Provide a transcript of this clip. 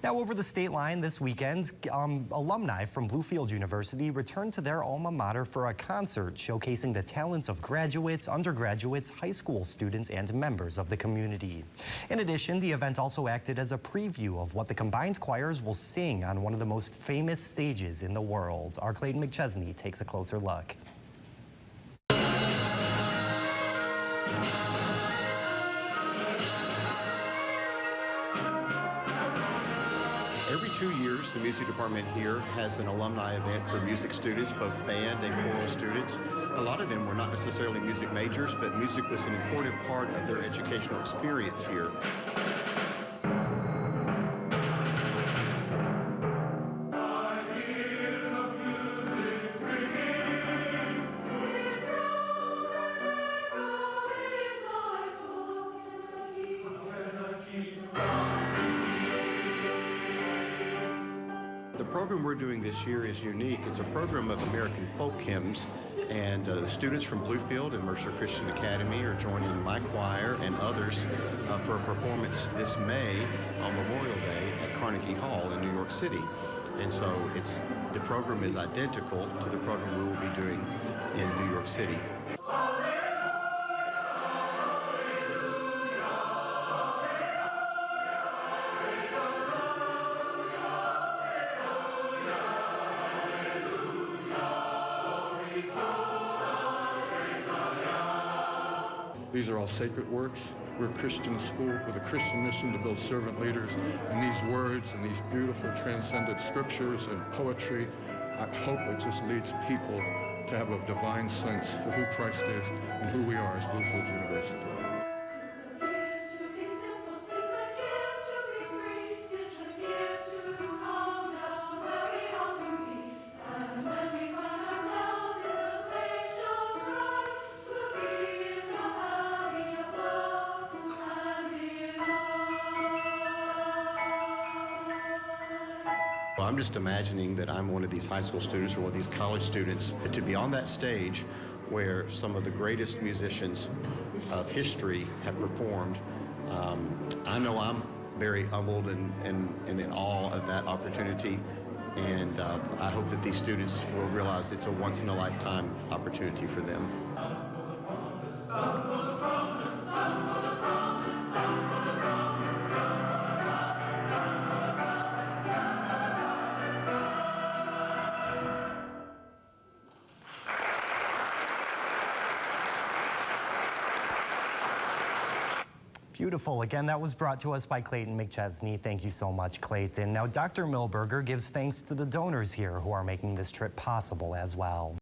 Now, over the state line this weekend, alumni from Bluefield University returned to their alma mater for a concert showcasing the talents of graduates, undergraduates, high school students, and members of the community. In addition, the event also acted as a preview of what the combined choirs will sing on one of the most famous stages in the world. Our Clayton McChesney takes a closer look. Every 2 years, the music department here has an alumni event for music students, both band and choral students. A lot of them were not necessarily music majors, but music was an important part of their educational experience here. The program we're doing this year is unique. It's a program of American folk hymns, and the students from Bluefield and Mercer Christian Academy are joining my choir and others for a performance this May on Memorial Day at Carnegie Hall in New York City. And so the program is identical to the program we will be doing in New York City. These are all sacred works. We're a Christian school with a Christian mission to build servant leaders. And these words and these beautiful transcendent scriptures and poetry, I hope it just leads people to have a divine sense of who Christ is and who we are as Bluefield University. Well, I'm just imagining that I'm one of these high school students or one of these college students, to be on that stage where some of the greatest musicians of history have performed. I know I'm very humbled and in awe of that opportunity, and I hope that these students will realize it's a once-in-a-lifetime opportunity for them. Beautiful. Again, that was brought to us by Clayton McChesney. Thank you so much, Clayton. Now, Dr. Milberger gives thanks to the donors here who are making this trip possible as well.